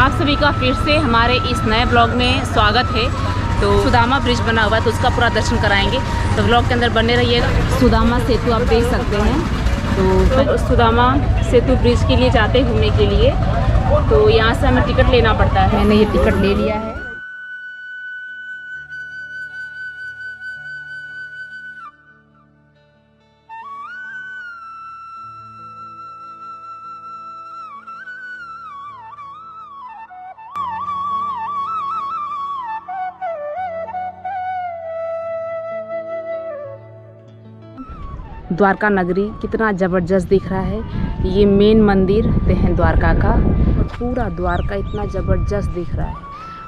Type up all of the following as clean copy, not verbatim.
आप सभी का फिर से हमारे इस नए ब्लॉग में स्वागत है। तो सुदामा ब्रिज बना हुआ है तो उसका पूरा दर्शन कराएंगे, तो ब्लॉग के अंदर बने रहिएगा। सुदामा सेतु आप देख सकते हैं। तो सुदामा सेतु ब्रिज के लिए जाते हैं घूमने के लिए, तो यहाँ से हमें टिकट लेना पड़ता है। मैंने ये टिकट ले लिया है। द्वारका नगरी कितना ज़बरदस्त दिख रहा है। ये मेन मंदिर है द्वारका का, और पूरा द्वारका इतना ज़बरदस्त दिख रहा है।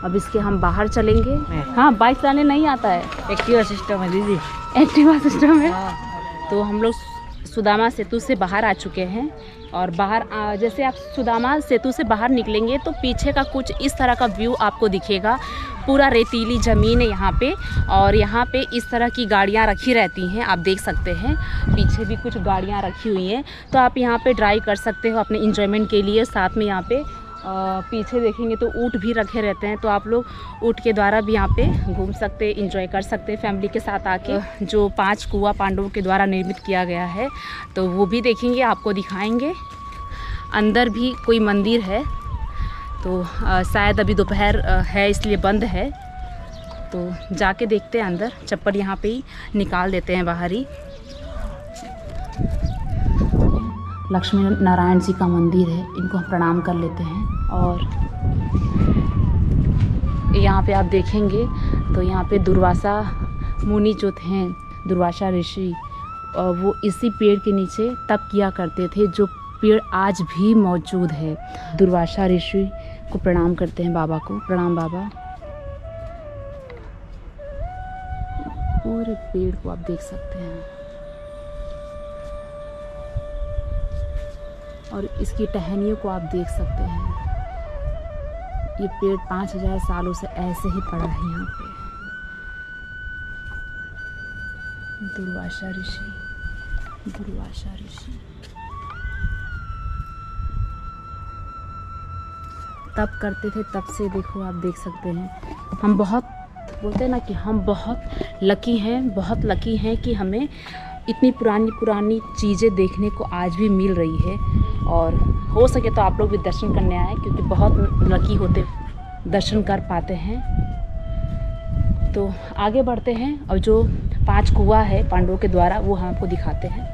अब इसके हम बाहर चलेंगे। हाँ, बाइक चलाने नहीं आता है। एक्टिवा सिस्टम है दीदी, एक्टिवा सिस्टम है। तो हम लोग सुदामा सेतु से बाहर आ चुके हैं, और बाहर जैसे आप सुदामा सेतु से बाहर निकलेंगे तो पीछे का कुछ इस तरह का व्यू आपको दिखेगा। पूरा रेतीली ज़मीन है यहाँ पे, और यहाँ पे इस तरह की गाड़ियाँ रखी रहती हैं। आप देख सकते हैं पीछे भी कुछ गाड़ियाँ रखी हुई हैं, तो आप यहाँ पे ड्राइव कर सकते हो अपने इंजॉयमेंट के लिए। साथ में यहाँ पे पीछे देखेंगे तो ऊँट भी रखे रहते हैं, तो आप लोग ऊँट के द्वारा भी यहाँ पे घूम सकते, इंजॉय कर सकते फैमिली के साथ आके। जो 5 कुआं पांडवों के द्वारा निर्मित किया गया है, तो वो भी देखेंगे, आपको दिखाएंगे। अंदर भी कोई मंदिर है, तो शायद अभी दोपहर है इसलिए बंद है, तो जाके देखते हैं अंदर। चप्पल यहाँ पे ही निकाल देते हैं बाहर ही। लक्ष्मी नारायण जी का मंदिर है, इनको हम प्रणाम कर लेते हैं। और यहाँ पे आप देखेंगे तो यहाँ पे दुर्वासा मुनि जो थे, दुर्वासा ऋषि, वो इसी पेड़ के नीचे तप किया करते थे, जो पेड़ आज भी मौजूद है। दुर्वासा ऋषि को प्रणाम करते हैं, बाबा को प्रणाम। बाबा, पूरे पेड़ को आप देख सकते हैं, और इसकी टहनियों को आप देख सकते हैं। ये पेड़ 5000 सालों से ऐसे ही पड़ा है यहाँ पे। दुर्वासा ऋषि, दुर्वासा ऋषि तप करते थे, तब से देखो आप देख सकते हैं। हम बहुत बोलते हैं ना कि हम बहुत लकी हैं, बहुत लकी हैं कि हमें इतनी पुरानी पुरानी चीज़ें देखने को आज भी मिल रही है। और हो सके तो आप लोग भी दर्शन करने आए, क्योंकि बहुत लकी होते दर्शन कर पाते हैं। तो आगे बढ़ते हैं, और जो 5 कुआं है पांडवों के द्वारा, वो हम आपको दिखाते हैं।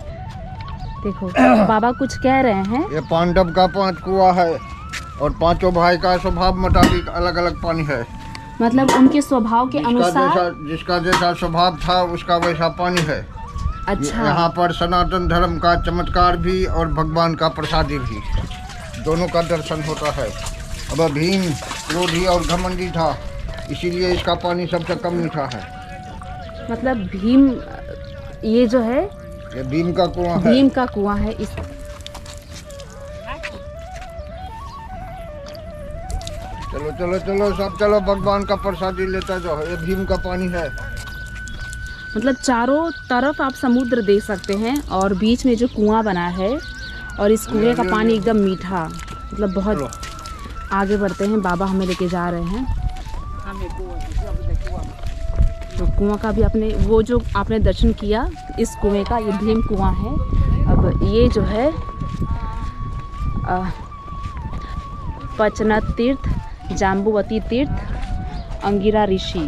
देखो बाबा कुछ कह रहे हैं। ये पांडव का 5 कुआं है, और 5 भाई का स्वभाव मुताबिक अलग अलग पानी है। मतलब उनके स्वभाव के अनुसार जिसका जैसा स्वभाव था उसका वैसा पानी है। अच्छा, यहाँ पर सनातन धर्म का चमत्कार भी और भगवान का प्रसादी भी, दोनों का दर्शन होता है। अब भीम क्रोधी और घमंडी था, इसीलिए इसका पानी सबसे कम मीठा है। मतलब भीम, ये जो है ये भीम का कुआं है। भीम का कुआं है। इस चलो चलो चलो सब चलो, भगवान का प्रसादी लेता जाओ। ये भीम का पानी है। मतलब चारों तरफ आप समुद्र देख सकते हैं, और बीच में जो कुआं बना है, और इस कुएं का पानी एकदम मीठा, मतलब बहुत। आगे बढ़ते हैं, बाबा हमें लेके जा रहे हैं। तो कुआं का भी आपने, वो जो आपने दर्शन किया इस कुएं का, ये भीम कुआं है। अब ये जो है पचनत तीर्थ, जाम्बुवती तीर्थ, अंगिरा ऋषि,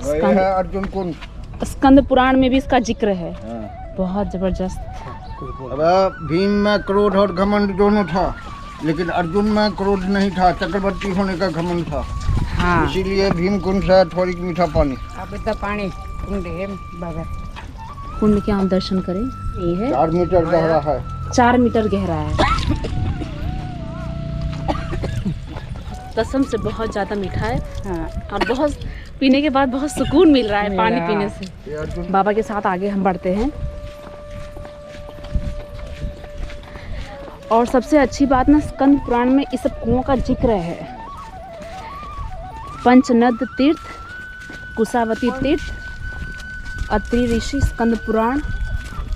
अर्जुन कुंड। स्कंद पुराण में भी इसका जिक्र है। बहुत जबरदस्त। अब भीम में क्रोध और घमंड दोनों था, लेकिन अर्जुन में क्रोध नहीं था, चक्रवर्ती होने का घमंड था। हाँ, इसीलिए भीम कुंड से थोड़ी मीठा पानी। अब इतना पानी कुंड है बाबा। कुंड के हम दर्शन करें। ये है 4 मीटर गहरा है। 4 मीटर गहरा है। कसम से बहुत ज़्यादा मीठा है। हाँ, और बहुत पीने के बाद बहुत सुकून मिल रहा है पानी पीने से। बाबा के साथ आगे हम बढ़ते हैं। और सबसे अच्छी बात ना, स्कंद पुराण में इस सब कुओं का जिक्र है। पंचनद तीर्थ, कुशावती तीर्थ, अत्रि ऋषि, स्कंद पुराण,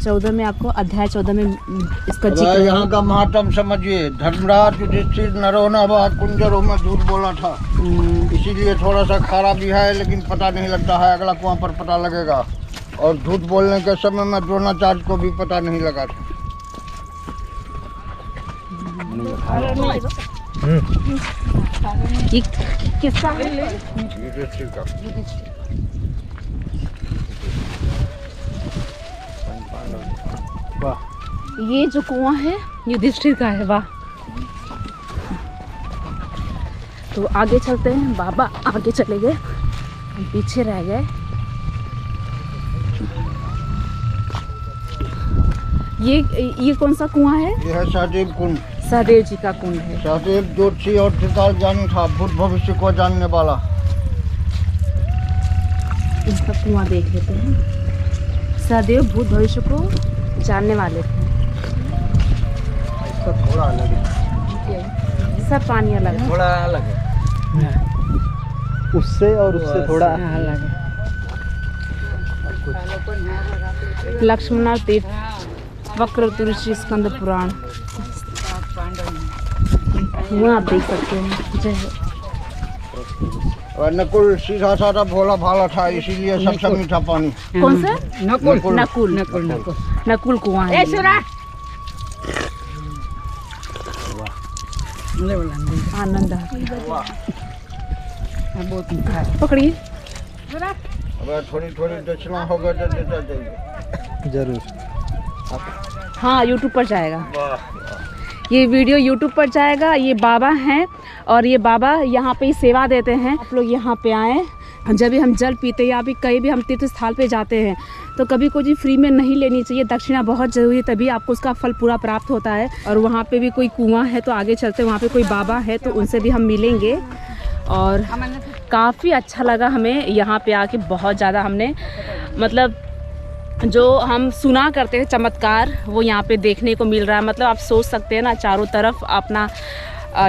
14 में आपको अध्याय 14 में इसका अब जिक्र यहाँ है। का महात्म समझिए। धर्मराज युधिष्ठिर नरोनवा कुंजरों में झूठ बोला था, इसीलिए थोड़ा सा खारा भी है, लेकिन पता नहीं लगता है। अगला कुआं पर पता लगेगा। और झूठ बोलने के समय में द्रोणाचार्य को भी पता नहीं लगा था। ये किसका है? युधिष्ठिर का। ये जो कुआं है युधिष्ठिर का है। वाह। तो आगे चलते हैं। बाबा आगे चले गए, हम पीछे रह गए। ये कौन सा कुआं है? ये है सहदेव कुंड। सहदेव जी का कुंड है। सहदेव ज्योतिषी और त्रिकाल ज्ञानी था, भूत भविष्य को जानने वाला। इसका कुआं देख लेते हैं। सहदेव भूत भविष्य को जानने वाले थे। इसका थोड़ा अलग है, सब पानी अलग है। थोड़ा अलग है। उससे और उससे थोड़ा अलग है। लक्ष्मण तीर्थ, वक्र तुलसी, स्कंद पुराण, वहाँ आप देख सकते हैं। जय हो। और नकुल सीधा साधा भोला भाला था, इसीलिए सबसे मीठा पानी। कौन सा? नकुल नकुल। नकुल नकुल नकुल कुआं है। ले बोला नहीं। आनंद बहुत मीठा है। पकड़िए। अब थोड़ी थोड़ी दक्षिणा होगा तो देता जाइए। जरूर। हाँ, यूट्यूब पर जाएगा। वाह। ये वीडियो यूट्यूब पर जाएगा। ये बाबा हैं और ये बाबा यहाँ पे ही सेवा देते हैं। आप लोग यहाँ पे आएँ। जब भी हम जल पीते या भी कहीं भी हम तीर्थ स्थल पे जाते हैं तो कभी कोई चीज़ फ्री में नहीं लेनी चाहिए। दक्षिणा बहुत ज़रूरी है, तभी आपको उसका फल पूरा प्राप्त होता है। और वहाँ पे भी कोई कुआं है तो आगे चलते, वहाँ पे कोई बाबा है तो उनसे भी हम मिलेंगे। और काफ़ी अच्छा लगा हमें यहाँ पे आके। बहुत ज़्यादा हमने मतलब जो हम सुना करते हैं चमत्कार वो यहाँ पे देखने को मिल रहा है। मतलब आप सोच सकते हैं ना, चारों तरफ अपना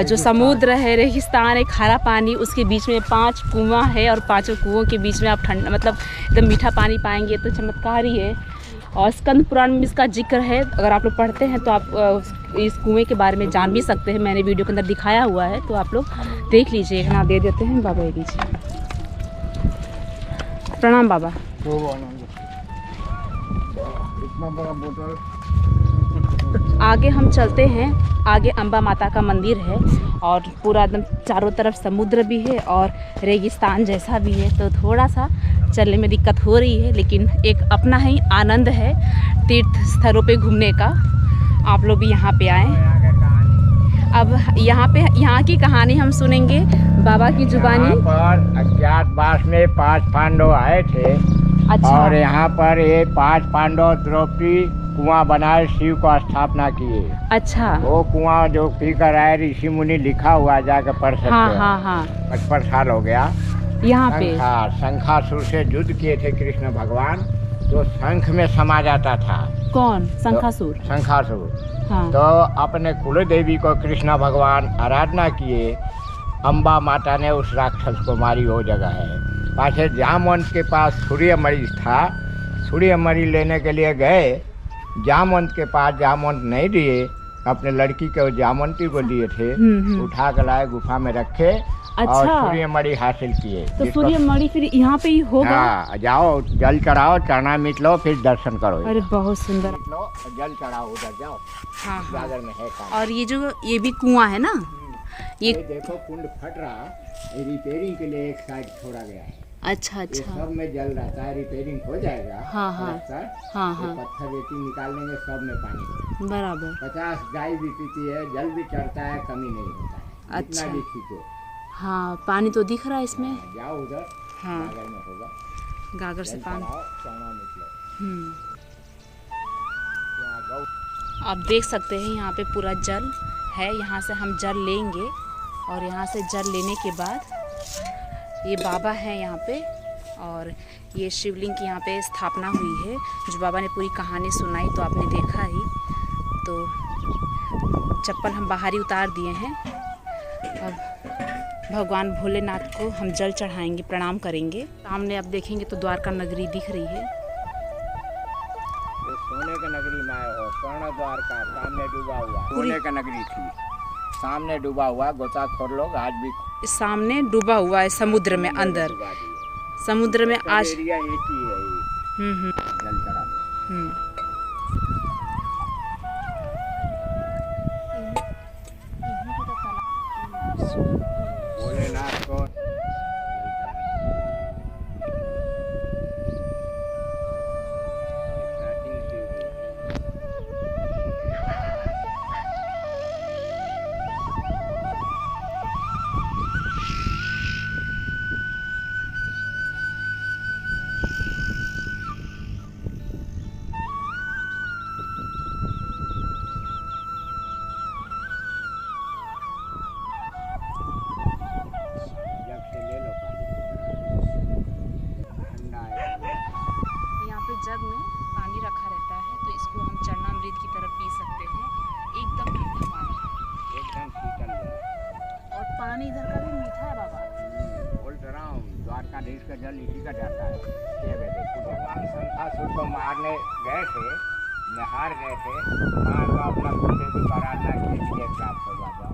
जो समुद्र है, रेगिस्तान है, खारा पानी, उसके बीच में 5 कुआं है और 5 कुओं के बीच में आप ठंडा मतलब एकदम मीठा पानी पाएंगे। तो चमत्कार ही है। और स्कंद पुराण में इसका जिक्र है। अगर आप लोग पढ़ते हैं तो आप इस कुएं के बारे में जान भी सकते हैं। मैंने वीडियो के अंदर दिखाया हुआ है, तो आप लोग देख लीजिए। ना दे देते हैं बाबा, ये लीजिए। प्रणाम बाबा। तो आनंद। इतना बड़ा बोतल। आगे हम चलते हैं। आगे अम्बा माता का मंदिर है और पूरा एकदम चारों तरफ समुद्र भी है और रेगिस्तान जैसा भी है। तो थोड़ा सा चलने में दिक्कत हो रही है, लेकिन एक अपना ही आनंद है तीर्थ स्थलों पे घूमने का। आप लोग भी यहाँ पे आएँ। अब यहाँ की कहानी हम सुनेंगे बाबा की जुबानी। यहाँ पर अज्ञातवास में 5 पांडव आए थे। अच्छा। और यहाँ पर ये 5 पांडव द्रौपदी कुआं बनाए शिव को स्थापना किए। अच्छा। वो कुआं जो पी कर आए ऋषि मुनि लिखा हुआ जाकर पढ़ सकते हाँ हैं। हाँ हाँ। 55 साल हो गया। यहाँ पे शंखासुर से युद्ध किए थे कृष्ण भगवान। तो शंख में समा जाता था। कौन? शंखासुर। शंखासुर। हाँ। तो अपने कुल देवी को कृष्ण भगवान आराधना किए। अम्बा माता ने उस राक्षस को मारी। वो जगह है पाछे जामवंत के पास सूर्यमणि था। सूर्यमणि लेने के लिए गए जामवंत के पास। जामवंत नहीं दिए, अपने लड़की के जामवंती को दिए थे। उठा कर लाए, गुफा में रखे। अच्छा। और सूर्यमणि हासिल किए। तो सूर्यमणि फिर यहाँ पे ही होगा। हाँ, जाओ जल चढ़ाओ, चढ़ना मिट लो, फिर दर्शन करो। अरे बहुत सुंदर। मिट लो और जल चढ़ाओ, उधर जाओ। हाँ हाँ। सागर में है काम। और ये भी कुआं है ना? ये देखो कुंड फट रहा, ये रिपेयरिंग के लिए एक साइड छोड़ा गया है। अच्छा ये अच्छा। सब में जल रहता है, रिपेयरिंग हो जाएगा। हाँ, हाँ। हाँ, हाँ। पत्थर रेती निकाल लेंगे, सब में पानी होगा। बराबर। 50 गाय भी पीती है, जल भी चढ़ता है, कमी नहीं होता है। अच्छा। जितना भी खींचो। हाँ, पानी तो दिख रहा है इसमें। जाओ उधर। हाँ। सागर में होगा। गागर से जल पानी। चढ़ाओ, चढ़ना निकलो। यहाँ गौ। आप देख सकते हैं यहाँ पे पूरा जल है। यहाँ से हम जल लेंगे और यहाँ से जल लेने के बाद ये बाबा है यहाँ पे और ये शिवलिंग की यहाँ पे स्थापना हुई है। जो बाबा ने पूरी कहानी सुनाई तो आपने देखा ही। तो चप्पल हम बाहर ही उतार दिए हैं। अब भगवान भोलेनाथ को हम जल चढ़ाएंगे, प्रणाम करेंगे। सामने आप देखेंगे तो द्वारका नगरी दिख रही है। ये सोने का सामने डूबा हुआ सोने का नगरी थी, सामने डूबा हुआ। गोताखोर लोग आज भी सामने डूबा हुआ है समुद्र में अंदर, डुबा दिए। समुद्र में आज एरिया एक ही है ये, जल चढ़ा दो। भोलेनाथ को जग में पानी रखा रहता है, तो इसको हम चरणामृत की तरह पी सकते हैं। एकदम ठंडा पानी है, एकदम शीतल जल। और पानी इधर का भी मीठा है बाबा। बोल तो रहा हूँ, द्वारकाधीश का जल इसी का जाता है। 6 बजे भगवान शंखासुर को मारने गए थे, निहार गए थे, मां का अपना कुलदेवी की आराधना के लिए प्राप्त हो जाता।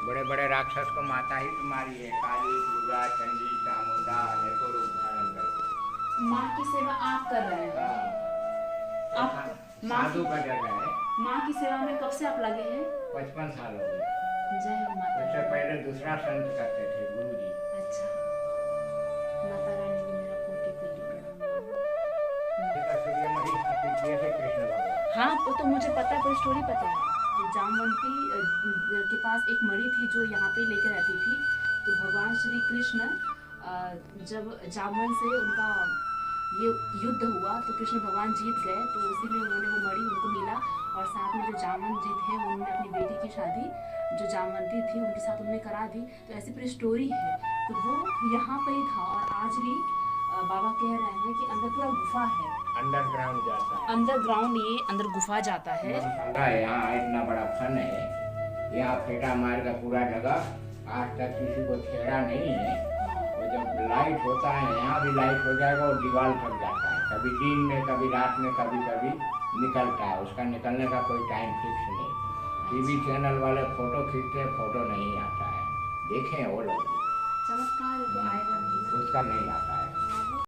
बड़े बड़े राक्षस को माता ही तुम्हारी है, काली, दुर्गा, चंडी, चामुंडा अनेकों रूप धारण करती। माँ की सेवा आप कर रहे हैं। आप माँ साधु का जगह है। माँ की सेवा में कब से आप लगे हैं? 55 साल हो गए। जय हो माता। उससे पहले दूसरा संत करते थे, गुरु जी। अच्छा, माता रानी को मेरा कोटि कोटि प्रणाम। कृष्ण भगवान। हाँ, वो तो मुझे पता है, पूरी स्टोरी पता है। तो जामवंती के पास एक मणि थी जो यहाँ पे लेकर रहती थी। तो भगवान श्री कृष्ण जब जामवन से उनका ये युद्ध हुआ तो कृष्ण भगवान जीत गए, तो उसी में उन्होंने वो मणि उनको मिला। और साथ में जो जामवन जी थे उन्होंने अपनी बेटी की शादी जो जामवंती थी उनके साथ उन्होंने करा दी। तो ऐसी पूरी स्टोरी है। तो वो यहाँ पे ही था और आज भी बाबा कह रहे हैं कि अंदर पूरा गुफा है, अंडरग्राउंड जाता है। अंडरग्राउंड ये अंदर गुफा जाता है। यहाँ इतना बड़ा फन है, यहाँ फेटा मार का पूरा जगह आज तक किसी को छेड़ा नहीं है। और जब लाइट होता है, यहाँ भी लाइट हो जाएगा और दीवार तक जाता है, कभी दिन में, कभी रात में, कभी कभी निकलता है। उसका निकलने का कोई टाइम फिक्स नहीं। टीवी चैनल वाले फोटो खींचते हैं, फोटो नहीं आता है। देखें वो लोग, चमत्कार तो आएगा नहीं, उसका नहीं आता।